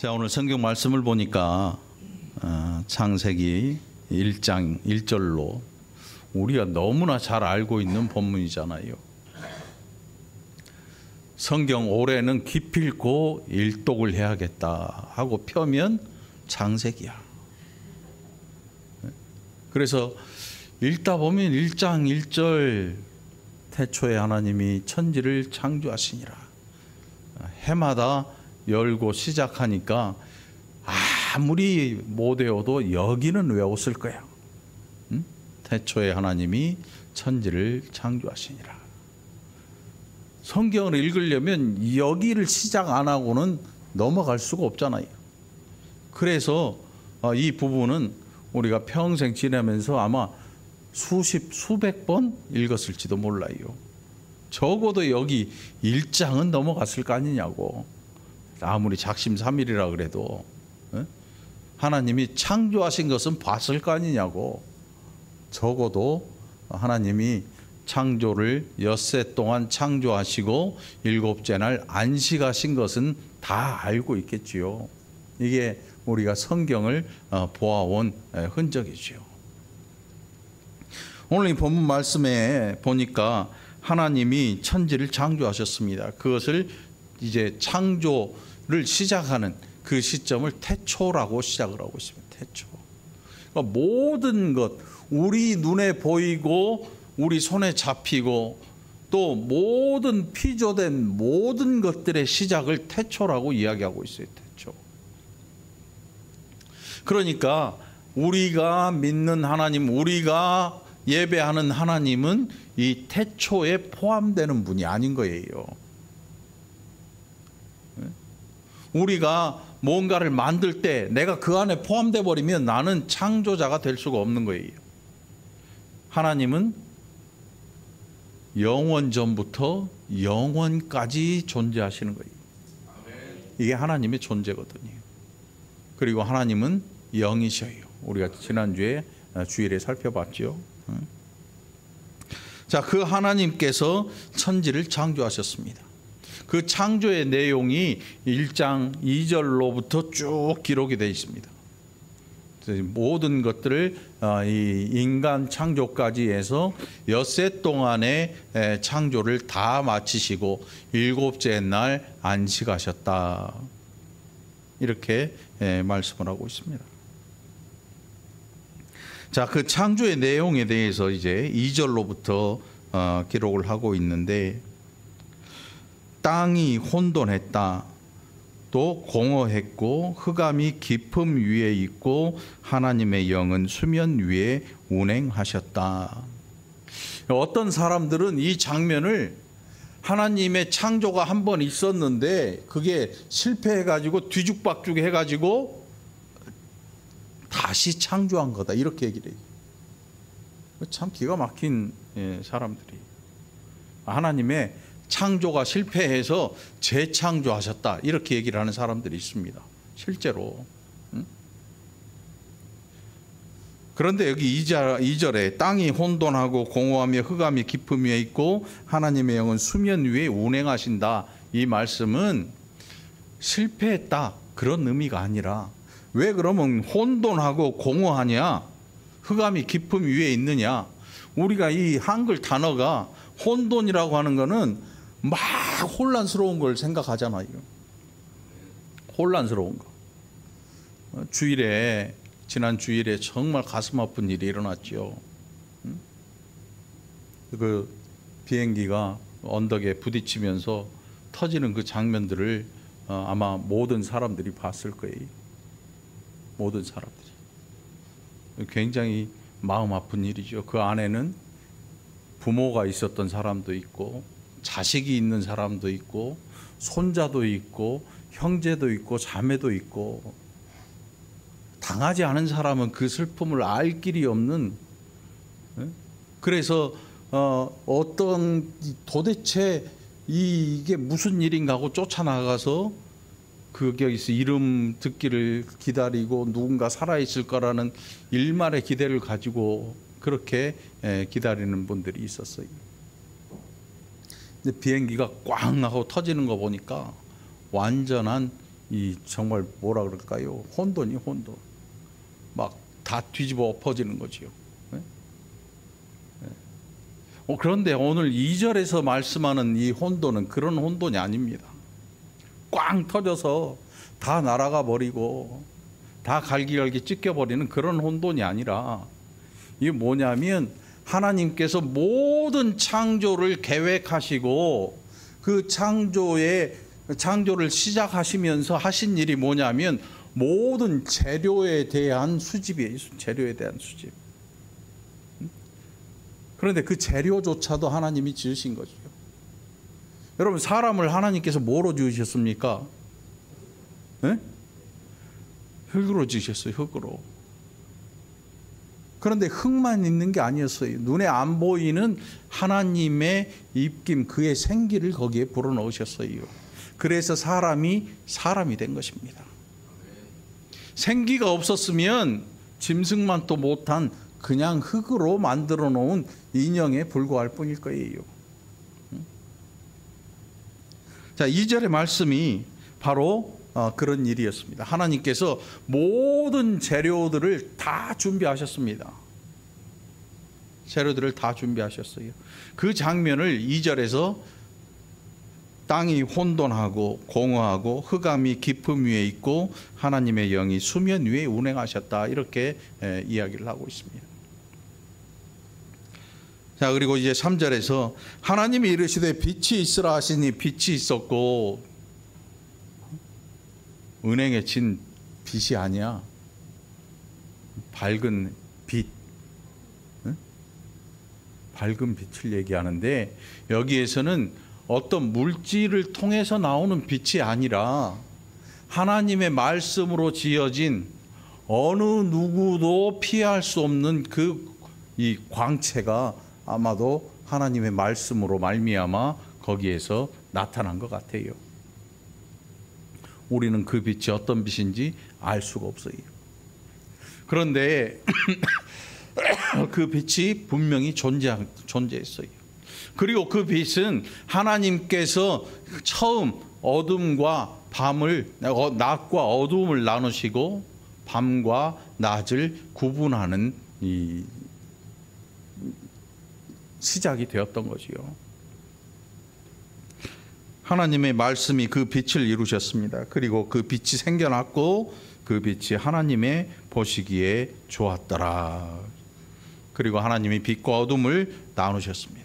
자, 오늘 성경 말씀을 보니까 창세기 1장 1절로 우리가 너무나 잘 알고 있는 본문이잖아요. 성경 올해는 기필코 일독을 해야겠다 하고 펴면 창세기야. 그래서 읽다 보면 1장 1절 태초에 하나님이 천지를 창조하시니라. 해마다 열고 시작하니까 아무리 못 외워도 여기는 외웠을 거야. 응? 태초에 하나님이 천지를 창조하시니라. 성경을 읽으려면 여기를 시작 안 하고는 넘어갈 수가 없잖아요. 그래서 이 부분은 우리가 평생 지내면서 아마 수백 번 읽었을지도 몰라요. 적어도 여기 1장은 넘어갔을 거 아니냐고. 아무리 작심삼일이라 그래도 하나님이 창조하신 것은 봤을 거 아니냐고. 적어도 하나님이 창조를 엿새 동안 창조하시고 일곱째 날 안식하신 것은 다 알고 있겠지요. 이게 우리가 성경을 보아온 흔적이지요. 오늘 이 본문 말씀에 보니까 하나님이 천지를 창조하셨습니다. 그것을 이제 창조를 시작하는 그 시점을 태초라고 시작을 하고 있습니다. 태초. 그러니까 모든 것, 우리 눈에 보이고 우리 손에 잡히고 또 모든 피조된 모든 것들의 시작을 태초라고 이야기하고 있어요. 태초. 그러니까 우리가 믿는 하나님, 우리가 예배하는 하나님은 이 태초에 포함되는 분이 아닌 거예요. 우리가 뭔가를 만들 때 내가 그 안에 포함되어 버리면 나는 창조자가 될 수가 없는 거예요. 하나님은 영원 전부터 영원까지 존재하시는 거예요. 이게 하나님의 존재거든요. 그리고 하나님은 영이셔요. 우리가 지난주에 주일에 살펴봤죠. 자, 그 하나님께서 천지를 창조하셨습니다. 그 창조의 내용이 1장 2절로부터 쭉 기록이 되어 있습니다. 모든 것들을 이 인간 창조까지 해서 엿새 동안의 창조를 다 마치시고 일곱째 날 안식하셨다. 이렇게 말씀을 하고 있습니다. 자, 그 창조의 내용에 대해서 이제 2절로부터 기록을 하고 있는데, 땅이 혼돈했다. 또 공허했고 흑암이 깊음 위에 있고 하나님의 영은 수면 위에 운행하셨다. 어떤 사람들은 이 장면을 하나님의 창조가 한 번 있었는데 그게 실패해가지고 뒤죽박죽 해가지고 다시 창조한 거다, 이렇게 얘기를 해요. 참 기가 막힌 사람들이. 하나님의 창조가 실패해서 재창조하셨다, 이렇게 얘기를 하는 사람들이 있습니다. 실제로. 그런데 여기 2절에 땅이 혼돈하고 공허하며 흑암이 깊음 위에 있고 하나님의 영은 수면 위에 운행하신다, 이 말씀은 실패했다 그런 의미가 아니라, 왜 그러면 혼돈하고 공허하냐, 흑암이 깊음 위에 있느냐. 우리가 이 한글 단어가 혼돈이라고 하는 거는 막 혼란스러운 걸 생각하잖아요. 혼란스러운 거. 지난 주일에 정말 가슴 아픈 일이 일어났죠. 그 비행기가 언덕에 부딪히면서 터지는 그 장면들을 아마 모든 사람들이 봤을 거예요. 모든 사람들이. 굉장히 마음 아픈 일이죠. 그 안에는 부모가 있었던 사람도 있고 자식이 있는 사람도 있고 손자도 있고 형제도 있고 자매도 있고, 당하지 않은 사람은 그 슬픔을 알 길이 없는. 그래서 도대체 이게 무슨 일인가 하고 쫓아나가서 거기서 이름 듣기를 기다리고 누군가 살아있을 거라는 일말의 기대를 가지고 그렇게 기다리는 분들이 있었어요. 근데 비행기가 꽝 하고 터지는 거 보니까 완전한 이 정말 뭐라 그럴까요? 혼돈이 혼돈. 막 다 뒤집어 엎어지는 거지요. 네? 네. 그런데 오늘 2절에서 말씀하는 이 혼돈은 그런 혼돈이 아닙니다. 꽝 터져서 다 날아가 버리고 다 갈기갈기 찢겨버리는 그런 혼돈이 아니라, 이게 뭐냐면 하나님께서 모든 창조를 계획하시고 그 창조를 시작하시면서 하신 일이 뭐냐면 모든 재료에 대한 수집이에요. 재료에 대한 수집. 그런데 그 재료조차도 하나님이 지으신 거죠. 여러분, 사람을 하나님께서 뭐로 지으셨습니까? 네? 흙으로 지으셨어요. 흙으로. 그런데 흙만 있는 게 아니었어요. 눈에 안 보이는 하나님의 입김, 그의 생기를 거기에 불어넣으셨어요. 그래서 사람이 된 것입니다. 생기가 없었으면 짐승만 또 못한 그냥 흙으로 만들어 놓은 인형에 불과할 뿐일 거예요. 자, 2절의 말씀이 바로 그런 일이었습니다. 하나님께서 모든 재료들을 다 준비하셨습니다. 재료들을 다 준비하셨어요. 그 장면을 2절에서 땅이 혼돈하고 공허하고 흑암이 깊음 위에 있고 하나님의 영이 수면 위에 운행하셨다, 이렇게 이야기를 하고 있습니다. 자, 그리고 이제 3절에서 하나님이 이르시되 빛이 있으라 하시니 빛이 있었고, 은행에 진 빛이 아니야. 밝은 빛. 응? 밝은 빛을 얘기하는데, 여기에서는 어떤 물질을 통해서 나오는 빛이 아니라 하나님의 말씀으로 지어진 어느 누구도 피할 수 없는 이 광채가 아마도 하나님의 말씀으로 말미암아 거기에서 나타난 것 같아요. 우리는 그 빛이 어떤 빛인지 알 수가 없어요. 그런데 그 빛이 분명히 존재했어요. 그리고 그 빛은 하나님께서 처음 어둠과 밤을, 낮과 어둠을 나누시고 밤과 낮을 구분하는 이 시작이 되었던 거지요. 하나님의 말씀이 그 빛을 이루셨습니다. 그리고 그 빛이 생겨났고 그 빛이 하나님의 보시기에 좋았더라. 그리고 하나님이 빛과 어둠을 나누셨습니다.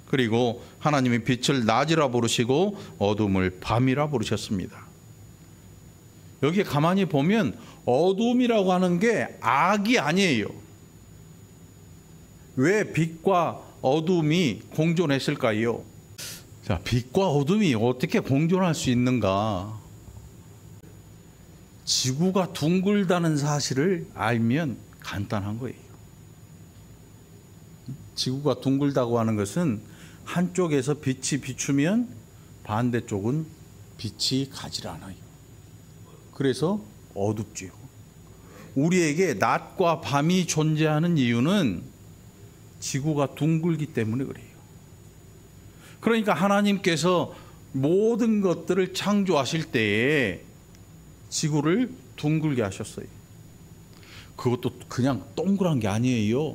그리고 하나님이 빛을 낮이라 부르시고 어둠을 밤이라 부르셨습니다. 여기에 가만히 보면 어둠이라고 하는 게 악이 아니에요. 왜 빛과 어둠이 공존했을까요? 자, 빛과 어둠이 어떻게 공존할 수 있는가? 지구가 둥글다는 사실을 알면 간단한 거예요. 지구가 둥글다고 하는 것은 한쪽에서 빛이 비추면 반대쪽은 빛이 가지 않아요. 그래서 어둡지요. 우리에게 낮과 밤이 존재하는 이유는 지구가 둥글기 때문에 그래요. 그러니까 하나님께서 모든 것들을 창조하실 때에 지구를 둥글게 하셨어요. 그것도 그냥 동그란 게 아니에요.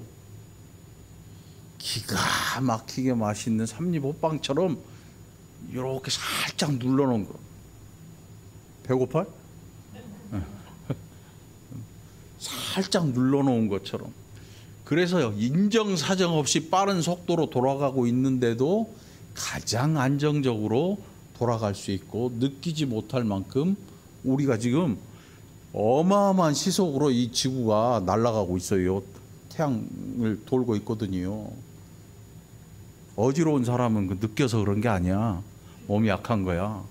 기가 막히게 맛있는 삼립호빵처럼 이렇게 살짝 눌러놓은 거. 배고파? 살짝 눌러놓은 것처럼. 그래서 인정사정 없이 빠른 속도로 돌아가고 있는데도 가장 안정적으로 돌아갈 수 있고, 느끼지 못할 만큼 우리가 지금 어마어마한 시속으로 이 지구가 날아가고 있어요. 태양을 돌고 있거든요. 어지러운 사람은 느껴서 그런 게 아니야. 몸이 약한 거야.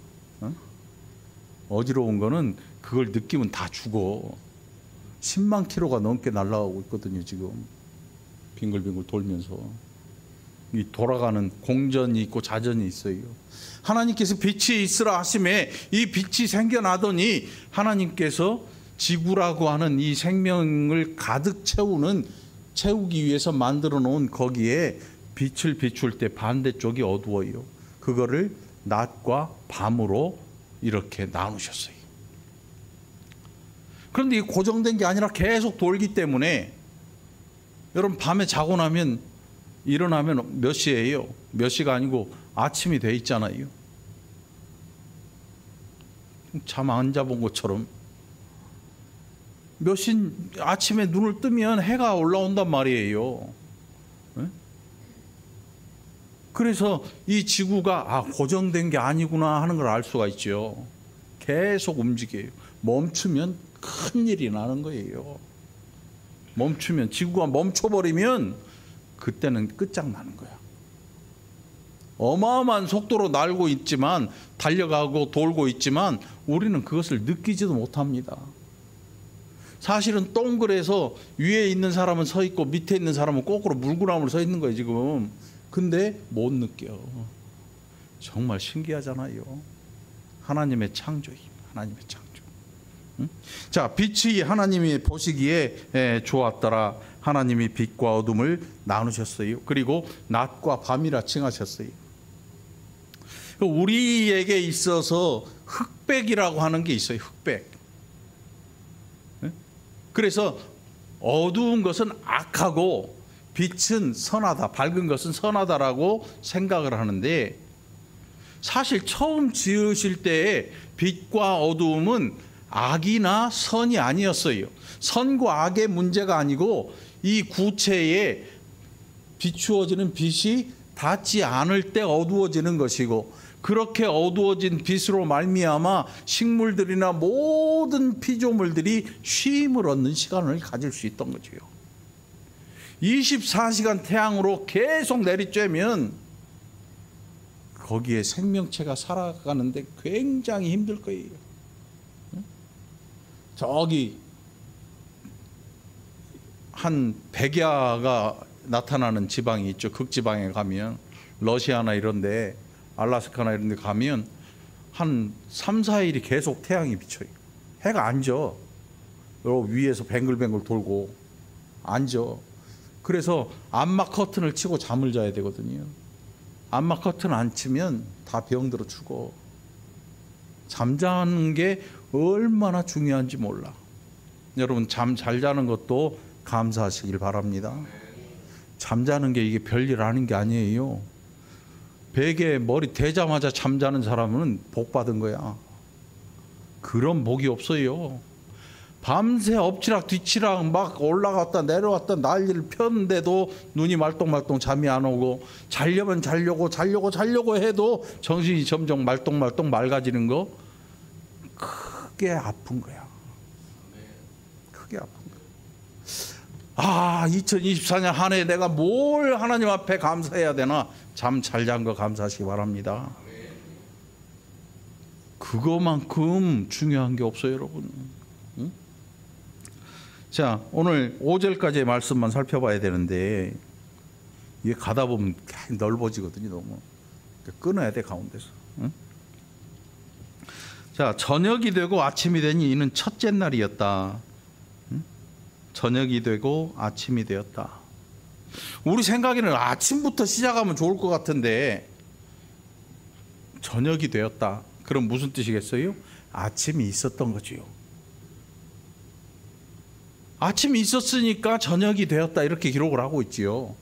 어지러운 거는 그걸 느끼면 다 죽어. 10만 킬로가 넘게 날아가고 있거든요. 지금 빙글빙글 돌면서. 이 돌아가는 공전이 있고 자전이 있어요. 하나님께서 빛이 있으라 하심에 이 빛이 생겨나더니 하나님께서 지구라고 하는 이 생명을 가득 채우기 위해서 만들어 놓은 거기에 빛을 비출 때 반대쪽이 어두워요. 그거를 낮과 밤으로 이렇게 나누셨어요. 그런데 이 고정된 게 아니라 계속 돌기 때문에 여러분 밤에 자고 나면 일어나면 몇 시예요? 몇 시가 아니고 아침이 돼 있잖아요. 잠 안 자본 것처럼 몇 시 아침에 눈을 뜨면 해가 올라온단 말이에요. 그래서 이 지구가 고정된 게 아니구나 하는 걸 알 수가 있죠. 계속 움직여요. 멈추면 큰일이 나는 거예요. 멈추면, 지구가 멈춰버리면 그때는 끝장나는 거야. 어마어마한 속도로 날고 있지만, 달려가고 돌고 있지만 우리는 그것을 느끼지도 못합니다. 사실은 동그래서 위에 있는 사람은 서 있고 밑에 있는 사람은 거꾸로 물구나무로 서 있는 거예요 지금. 근데 못 느껴. 정말 신기하잖아요. 하나님의 창조임, 하나님의 창조. 자, 빛이 하나님이 보시기에 좋았더라. 하나님이 빛과 어둠을 나누셨어요. 그리고 낮과 밤이라 칭하셨어요. 우리에게 있어서 흑백이라고 하는 게 있어요. 흑백. 그래서 어두운 것은 악하고 빛은 선하다, 밝은 것은 선하다라고 생각을 하는데, 사실 처음 지으실 때에 빛과 어두움은 악이나 선이 아니었어요. 선과 악의 문제가 아니고 이 구체에 비추어지는 빛이 닿지 않을 때 어두워지는 것이고, 그렇게 어두워진 빛으로 말미암아 식물들이나 모든 피조물들이 쉼을 얻는 시간을 가질 수 있던 거죠. 24시간 태양으로 계속 내리쬐면 거기에 생명체가 살아가는데 굉장히 힘들 거예요. 저기 한 백야가 나타나는 지방이 있죠. 극지방에 가면 러시아나 이런데, 알라스카나 이런 데 가면 한 3, 4일이 계속 태양이 비쳐요. 해가 안 져. 위에서 뱅글뱅글 돌고 안 져. 그래서 암막 커튼을 치고 잠을 자야 되거든요. 암막 커튼 안 치면 다 병들어 죽어. 잠자는 게 얼마나 중요한지 몰라. 여러분, 잠 잘 자는 것도 감사하시길 바랍니다. 잠자는 게 이게 별일 아닌 게 아니에요. 베개에 머리 대자마자 잠자는 사람은 복 받은 거야. 그런 복이 없어요. 밤새 엎치락 뒤치락 막 올라갔다 내려왔다 난리를 폈는데도 눈이 말똥말똥 잠이 안 오고, 자려면 자려고 해도 정신이 점점 말똥말똥 맑아지는 거, 크게 아픈 거야. 크게 아픈 거야. 2024년 한 해 내가 뭘 하나님 앞에 감사해야 되나? 잠 잘 잔 거 감사하시기 바랍니다. 그거만큼 중요한 게 없어요, 여러분. 응? 자, 오늘 5절까지의 말씀만 살펴봐야 되는데, 이게 가다 보면 넓어지거든요, 너무. 끊어야 돼, 가운데서. 응? 자, 저녁이 되고 아침이 되니 이는 첫째 날이었다. 응? 저녁이 되고 아침이 되었다. 우리 생각에는 아침부터 시작하면 좋을 것 같은데, 저녁이 되었다. 그럼 무슨 뜻이겠어요? 아침이 있었던 거지요. 아침이 있었으니까 저녁이 되었다, 이렇게 기록을 하고 있지요.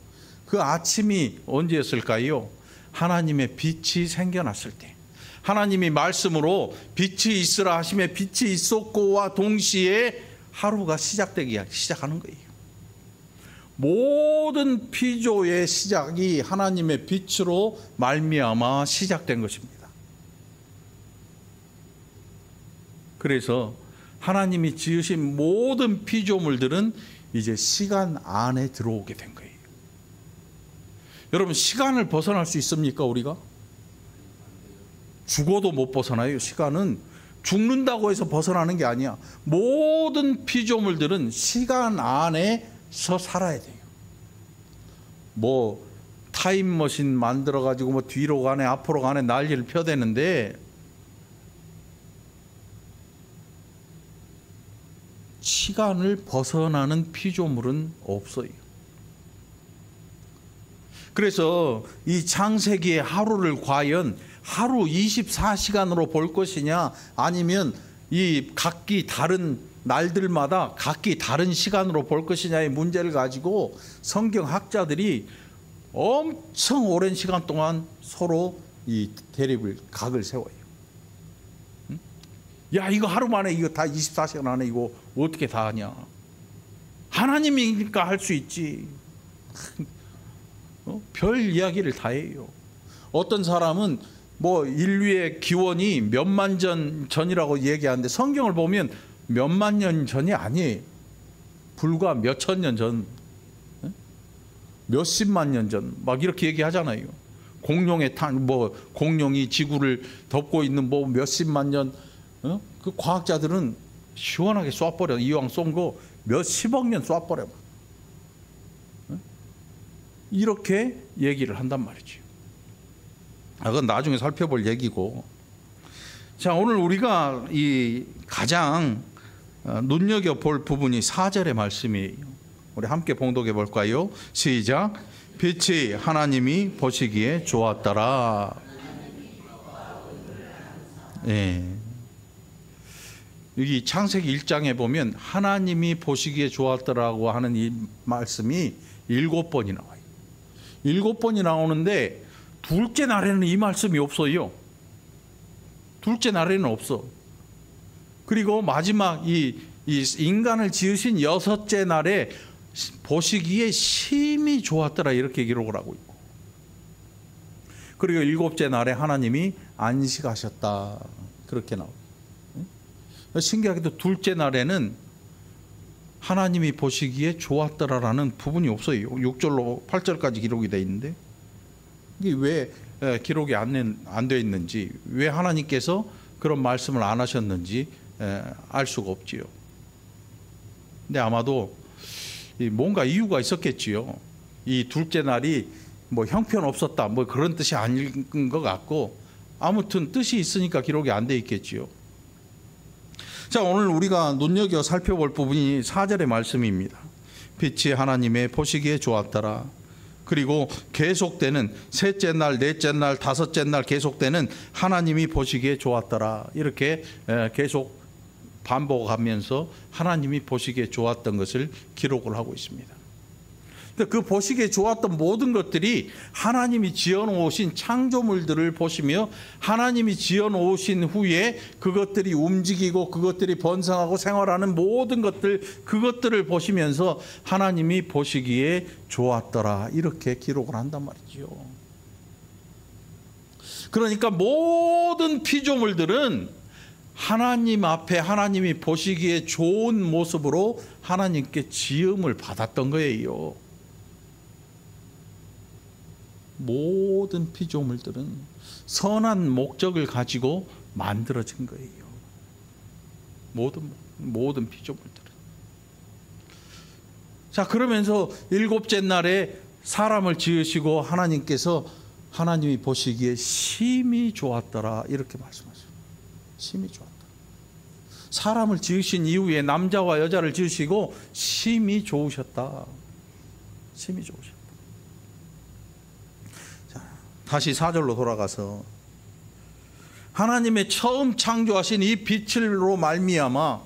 그 아침이 언제였을까요? 하나님의 빛이 생겨났을 때. 하나님이 말씀으로 빛이 있으라 하심에 빛이 있었고와 동시에 하루가 시작하는 거예요. 모든 피조의 시작이 하나님의 빛으로 말미암아 시작된 것입니다. 그래서 하나님이 지으신 모든 피조물들은 이제 시간 안에 들어오게 된 거예요. 여러분, 시간을 벗어날 수 있습니까, 우리가? 죽어도 못 벗어나요. 시간은 죽는다고 해서 벗어나는 게 아니야. 모든 피조물들은 시간 안에서 살아야 돼요. 뭐 타임머신 만들어 가지고 뭐 뒤로 가네 앞으로 가네 난리를 펴대는데, 시간을 벗어나는 피조물은 없어요. 그래서 이 창세기의 하루를 과연 하루 24시간으로 볼 것이냐, 아니면 이 각기 다른 날들마다 각기 다른 시간으로 볼 것이냐의 문제를 가지고 성경학자들이 엄청 오랜 시간 동안 서로 이 대립을, 각을 세워요. 야, 이거 하루 만에, 이거 다 24시간 안에 이거 어떻게 다 하냐. 하나님이니까 할 수 있지. 별 이야기를 다 해요. 어떤 사람은 뭐 인류의 기원이 몇만 년 전이라고 얘기하는데 성경을 보면 몇만 년 전이 아니에요. 불과 몇천 년 전, 몇십만 년 전, 막 이렇게 얘기하잖아요. 공룡이 지구를 덮고 있는 뭐 몇십만 년, 그 과학자들은 시원하게 쏴버려. 이왕 쏜 거 몇십억 년 쏴버려. 이렇게 얘기를 한단 말이죠. 그건 나중에 살펴볼 얘기고. 자, 오늘 우리가 이 가장 눈여겨볼 부분이 4절의 말씀이에요. 우리 함께 봉독해 볼까요? 시작. 빛이 하나님이 보시기에 좋았더라. 예. 여기 창세기 1장에 보면 하나님이 보시기에 좋았더라고 하는 이 말씀이 7번이 나와요. 7번이 나오는데 둘째 날에는 이 말씀이 없어요. 둘째 날에는 없어. 그리고 마지막 이 인간을 지으신 6째 날에 보시기에 심히 좋았더라, 이렇게 기록을 하고 있고, 그리고 7째 날에 하나님이 안식하셨다, 그렇게 나오고. 신기하게도 둘째 날에는 하나님이 보시기에 좋았더라라는 부분이 없어요. 6절로 8절까지 기록이 되어 있는데 이게 왜 기록이 안 되어 있는지, 왜 하나님께서 그런 말씀을 안 하셨는지 알 수가 없지요. 근데 아마도 뭔가 이유가 있었겠지요. 이 둘째 날이 뭐 형편없었다, 뭐 그런 뜻이 아닌 것 같고, 아무튼 뜻이 있으니까 기록이 안 돼 있겠지요. 자, 오늘 우리가 눈여겨 살펴볼 부분이 4절의 말씀입니다. 빛이 하나님의 보시기에 좋았더라. 그리고 계속되는 셋째 날, 넷째 날, 다섯째 날 계속되는 하나님이 보시기에 좋았더라, 이렇게 계속 반복하면서 하나님이 보시기에 좋았던 것을 기록을 하고 있습니다. 그 보시기에 좋았던 모든 것들이 하나님이 지어놓으신 창조물들을 보시며, 하나님이 지어놓으신 후에 그것들이 움직이고 그것들이 번성하고 생활하는 모든 것들, 그것들을 보시면서 하나님이 보시기에 좋았더라, 이렇게 기록을 한단 말이죠. 그러니까 모든 피조물들은 하나님 앞에 하나님이 보시기에 좋은 모습으로 하나님께 지음을 받았던 거예요. 모든 피조물들은 선한 목적을 가지고 만들어진 거예요. 모든 피조물들은. 자, 그러면서 7째 날에 사람을 지으시고 하나님께서 하나님이 보시기에 심히 좋았더라, 이렇게 말씀하셨어요. 심히 좋았다. 사람을 지으신 이후에 남자와 여자를 지으시고 심히 좋으셨다. 심히 좋으셨다. 자, 다시 4절로 돌아가서 하나님의 처음 창조하신 이 빛으로 말미암아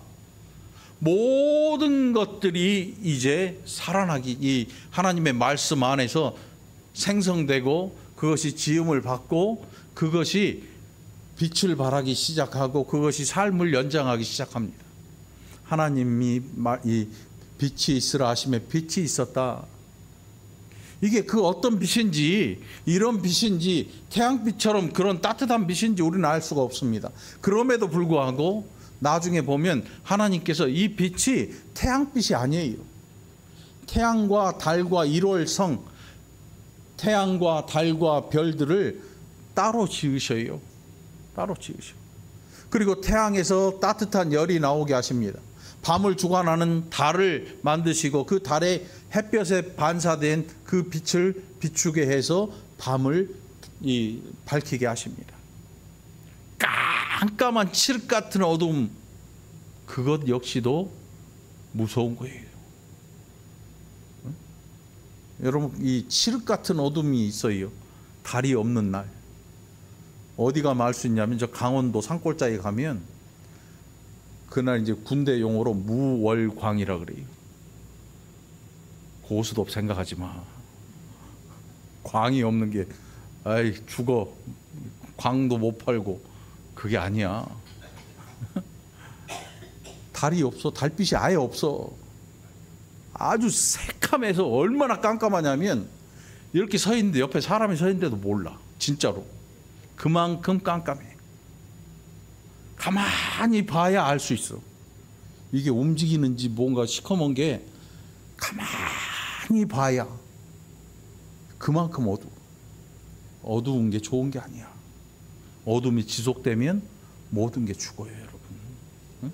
모든 것들이 이제 살아나기, 이 하나님의 말씀 안에서 생성되고 그것이 지음을 받고 그것이 빛을 발하기 시작하고 그것이 삶을 연장하기 시작합니다. 하나님이 이 빛이 있으라 하심에 빛이 있었다. 이게 그 어떤 빛인지, 이런 빛인지, 태양빛처럼 그런 따뜻한 빛인지 우리는 알 수가 없습니다. 그럼에도 불구하고 나중에 보면 하나님께서 이 빛이 태양빛이 아니에요. 태양과 달과 일월성, 태양과 달과 별들을 따로 지으셔요. 따로 지으셔. 그리고 태양에서 따뜻한 열이 나오게 하십니다. 밤을 주관하는 달을 만드시고 그 달의 햇볕에 반사된 그 빛을 비추게 해서 밤을 밝히게 하십니다. 깜깜한 칠흑 같은 어둠, 그것 역시도 무서운 거예요. 응? 여러분, 이 칠흑 같은 어둠이 있어요. 달이 없는 날. 어디 가면 알 수 있냐면 저 강원도 산골짜기 가면 그날 이제 군대 용어로 무월광이라 그래요. 고수도 생각하지 마. 광이 없는 게 아이 죽어. 광도 못 팔고 그게 아니야. 달이 없어. 달빛이 아예 없어. 아주 새카매서 얼마나 깜깜하냐면 이렇게 서 있는데 옆에 사람이 서 있는데도 몰라. 진짜로. 그만큼 깜깜해. 가만히 봐야 알 수 있어. 이게 움직이는지 뭔가 시커먼 게 가만히 봐야 그만큼 어두워. 어두운 게 좋은 게 아니야. 어둠이 지속되면 모든 게 죽어요, 여러분. 응?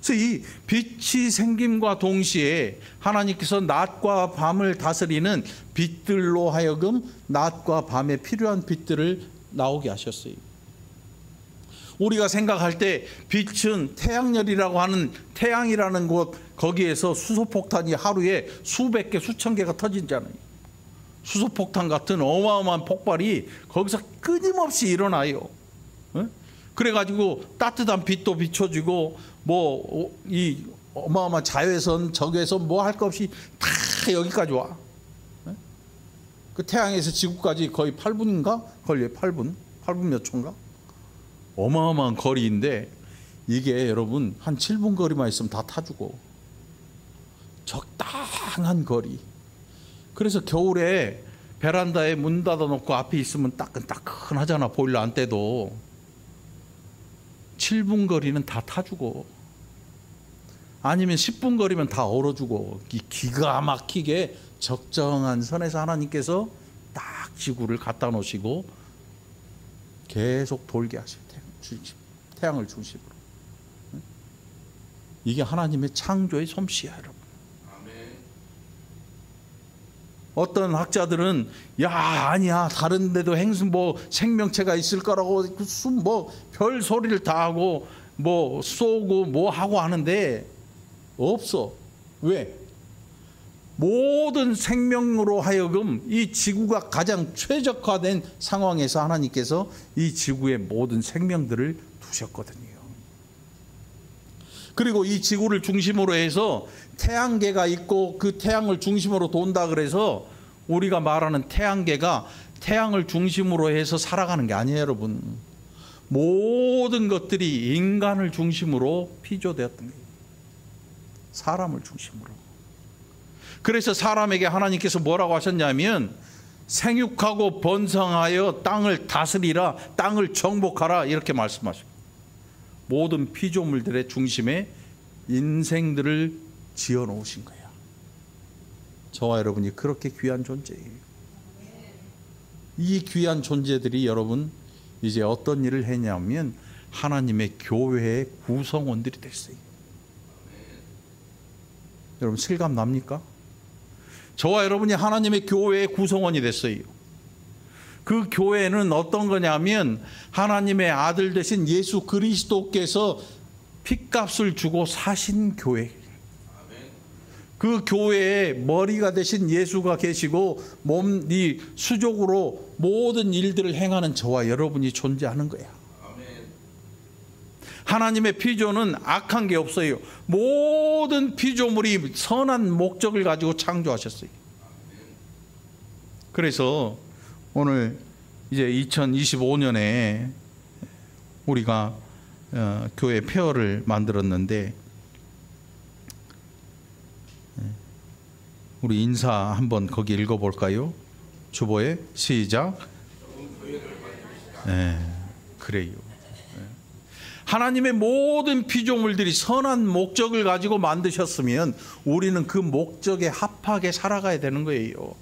그래서 이 빛이 생김과 동시에 하나님께서 낮과 밤을 다스리는 빛들로 하여금 낮과 밤에 필요한 빛들을 나오게 하셨어요. 우리가 생각할 때 빛은 태양열이라고 하는 태양이라는 곳, 거기에서 수소폭탄이 하루에 수백 개, 수천 개가 터지잖아요. 수소폭탄 같은 어마어마한 폭발이 거기서 끊임없이 일어나요. 그래가지고 따뜻한 빛도 비춰지고 뭐 이 어마어마한 자외선, 적외선 뭐 할 것 없이 다 여기까지 와. 그 태양에서 지구까지 거의 8분인가 걸려요. 8분 몇 초인가? 어마어마한 거리인데 이게 여러분 한 7분 거리만 있으면 다 타주고, 적당한 거리. 그래서 겨울에 베란다에 문 닫아놓고 앞에 있으면 따끈따끈하잖아. 보일러 안 떼도. 7분 거리는 다 타주고, 아니면 10분 거리면 다 얼어주고, 기가 막히게 적정한 선에서 하나님께서 딱 지구를 갖다 놓으시고 계속 돌게 하셔요. 태양을 중심으로. 이게 하나님의 창조의 솜씨야, 여러분. 어떤 학자들은 야 아니야 다른 데도 행성 뭐 생명체가 있을 거라고 무슨 뭐 별 소리를 다 하고 뭐 쏘고 뭐 하고 하는데 없어. 왜? 모든 생명으로 하여금 이 지구가 가장 최적화된 상황에서 하나님께서 이 지구의 모든 생명들을 두셨거든요. 그리고 이 지구를 중심으로 해서 태양계가 있고 그 태양을 중심으로 돈다 그래서 우리가 말하는 태양계가 태양을 중심으로 해서 살아가는 게 아니에요, 여러분. 모든 것들이 인간을 중심으로 피조되었던 거예요. 사람을 중심으로. 그래서 사람에게 하나님께서 뭐라고 하셨냐면 생육하고 번성하여 땅을 다스리라, 땅을 정복하라 이렇게 말씀하십니다. 모든 피조물들의 중심에 인생들을 지어 놓으신 거야. 저와 여러분이 그렇게 귀한 존재예요. 이 귀한 존재들이 여러분 이제 어떤 일을 했냐면 하나님의 교회의 구성원들이 됐어요. 여러분 실감 납니까? 저와 여러분이 하나님의 교회의 구성원이 됐어요. 그 교회는 어떤 거냐면 하나님의 아들 되신 예수 그리스도께서 핏값을 주고 사신 교회. 그 교회의 머리가 되신 예수가 계시고 이 수족으로 모든 일들을 행하는 저와 여러분이 존재하는 거야. 하나님의 피조는 악한 게 없어요. 모든 피조물이 선한 목적을 가지고 창조하셨어요. 그래서 오늘 이제 2025년에 우리가 교회 페어를 만들었는데 우리 인사 한번 거기 읽어볼까요? 주보에 시작. 네, 그래요. 하나님의 모든 피조물들이 선한 목적을 가지고 만드셨으면 우리는 그 목적에 합하게 살아가야 되는 거예요.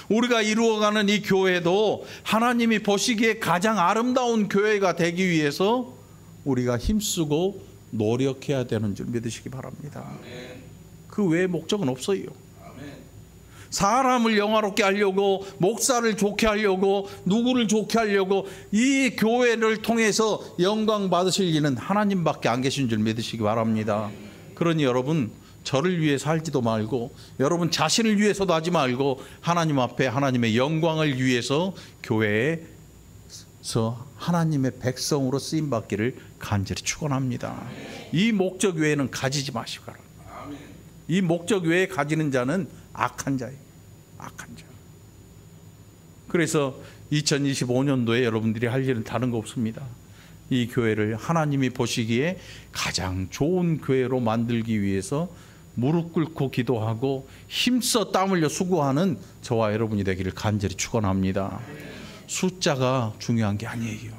우리가 이루어가는 이 교회도 하나님이 보시기에 가장 아름다운 교회가 되기 위해서 우리가 힘쓰고 노력해야 되는 줄 믿으시기 바랍니다. 그 외의 목적은 없어요. 사람을 영화롭게 하려고, 목사를 좋게 하려고, 누구를 좋게 하려고 이 교회를 통해서 영광 받으실 이는 하나님밖에 안 계신 줄 믿으시기 바랍니다. 그러니 여러분 저를 위해 살지도 말고 여러분 자신을 위해서도 하지 말고 하나님 앞에 하나님의 영광을 위해서 교회에 하나님의 백성으로 쓰임 받기를 간절히 축원합니다. 이 목적 외에는 가지지 마시기 바랍니다. 이 목적 외에 가지는 자는 악한 자예요. 악한 자. 그래서 2025년도에 여러분들이 할 일은 다른 거 없습니다. 이 교회를 하나님이 보시기에 가장 좋은 교회로 만들기 위해서 무릎 꿇고 기도하고 힘써 땀 흘려 수고하는 저와 여러분이 되기를 간절히 축원합니다. 숫자가 중요한 게 아니에요.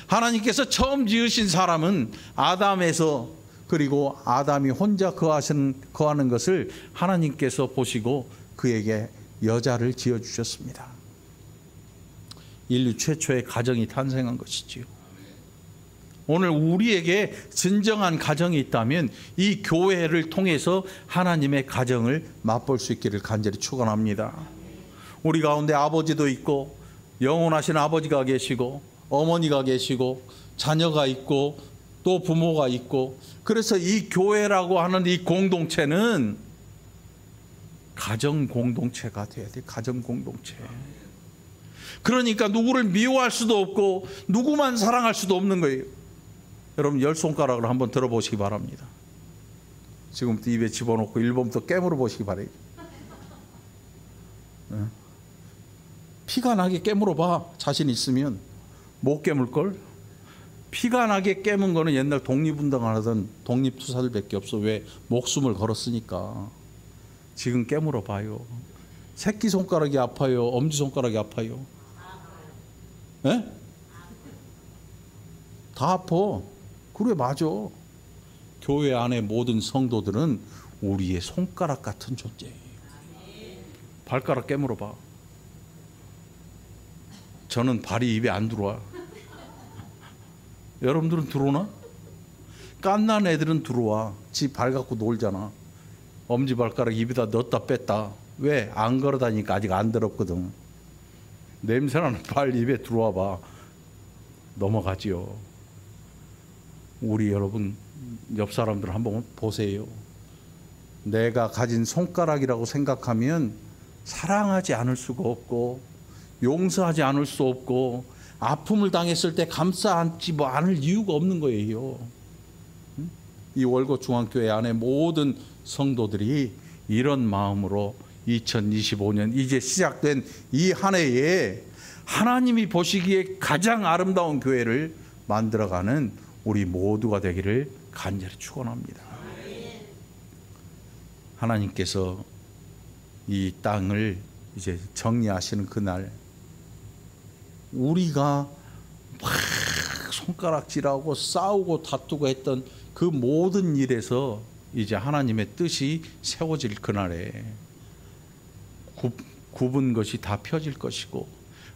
하나님께서 처음 지으신 사람은 아담에서, 그리고 아담이 혼자 거하는 것을 하나님께서 보시고 그에게 여자를 지어주셨습니다. 인류 최초의 가정이 탄생한 것이지요. 오늘 우리에게 진정한 가정이 있다면 이 교회를 통해서 하나님의 가정을 맛볼 수 있기를 간절히 축원합니다. 우리 가운데 아버지도 있고 영원하신 아버지가 계시고 어머니가 계시고 자녀가 있고 또 부모가 있고, 그래서 이 교회라고 하는 이 공동체는 가정 공동체가 돼야 돼. 가정 공동체. 그러니까 누구를 미워할 수도 없고 누구만 사랑할 수도 없는 거예요. 여러분 10손가락을 한번 들어보시기 바랍니다. 지금부터 입에 집어넣고 1번부터 깨물어 보시기 바래요. 피가 나게 깨물어 봐. 자신 있으면. 못 깨물걸? 피가 나게 깨문 거는 옛날 독립운동 하던 독립투사들밖에 없어. 왜? 목숨을 걸었으니까. 지금 깨물어 봐요. 새끼손가락이 아파요? 엄지손가락이 아파요? 예? 다 아파. 그래, 맞아. 교회 안에 모든 성도들은 우리의 손가락 같은 존재예요. 발가락 깨물어 봐. 저는 발이 입에 안 들어와. 여러분들은 들어오나? 깐난 애들은 들어와. 지 발 갖고 놀잖아. 엄지발가락 입에다 넣었다 뺐다. 왜? 안 걸어다니까 아직 안 더럽거든. 냄새나는 발 입에 들어와 봐. 넘어가지요. 우리 여러분 옆 사람들 한번 보세요. 내가 가진 손가락이라고 생각하면 사랑하지 않을 수가 없고 용서하지 않을 수 없고 아픔을 당했을 때 감싸 안지 않을 이유가 없는 거예요. 이 월곶 중앙교회 안에 모든 성도들이 이런 마음으로 2025년 이제 시작된 이 한 해에 하나님이 보시기에 가장 아름다운 교회를 만들어가는 우리 모두가 되기를 간절히 축원합니다. 하나님께서 이 땅을 이제 정리하시는 그날, 우리가 막 손가락질하고 싸우고 다투고 했던 그 모든 일에서 이제 하나님의 뜻이 세워질 그날에 굽은 것이 다 펴질 것이고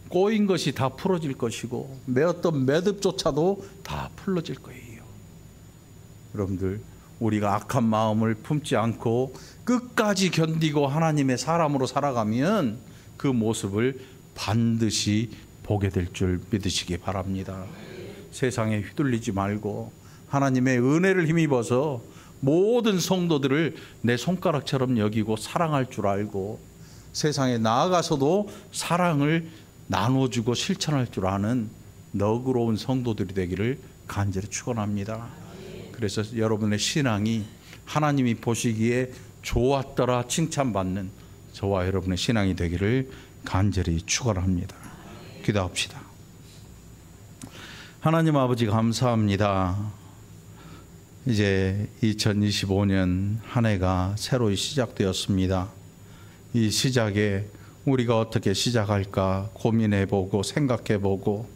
꼬인 것이 다 풀어질 것이고 매었던 매듭조차도 다 풀어질 거예요. 여러분들, 우리가 악한 마음을 품지 않고 끝까지 견디고 하나님의 사람으로 살아가면 그 모습을 반드시 보게 될 줄 믿으시기 바랍니다. 세상에 휘둘리지 말고 하나님의 은혜를 힘입어서 모든 성도들을 내 손가락처럼 여기고 사랑할 줄 알고 세상에 나아가서도 사랑을 나눠주고 실천할 줄 아는 너그러운 성도들이 되기를 간절히 축원합니다. 그래서 여러분의 신앙이 하나님이 보시기에 좋았더라 칭찬받는 저와 여러분의 신앙이 되기를 간절히 축원합니다. 기도합시다. 하나님 아버지, 감사합니다. 이제 2025년 한 해가 새로 시작되었습니다. 이 시작에 우리가 어떻게 시작할까 고민해보고 생각해보고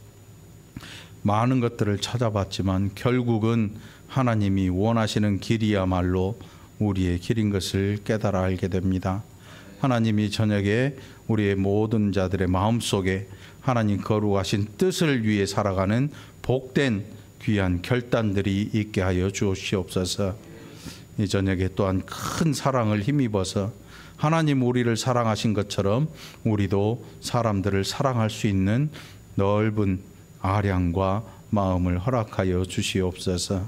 많은 것들을 찾아봤지만 결국은 하나님이 원하시는 길이야말로 우리의 길인 것을 깨달아 알게 됩니다. 하나님이 저녁에 우리의 모든 자들의 마음속에 하나님 거룩하신 뜻을 위해 살아가는 복된 귀한 결단들이 있게 하여 주시옵소서. 이 저녁에 또한 큰 사랑을 힘입어서 하나님 우리를 사랑하신 것처럼 우리도 사람들을 사랑할 수 있는 넓은 아량과 마음을 허락하여 주시옵소서.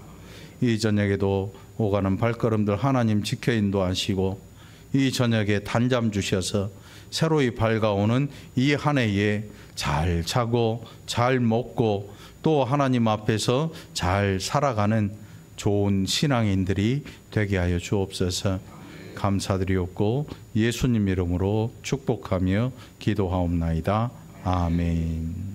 이 저녁에도 오가는 발걸음들 하나님 지켜 인도하시고 이 저녁에 단잠 주셔서 새로이 밝아오는 이 한 해에 잘 자고 잘 먹고 또 하나님 앞에서 잘 살아가는 좋은 신앙인들이 되게 하여 주옵소서. 감사드리옵고 예수님 이름으로 축복하며 기도하옵나이다. 아멘.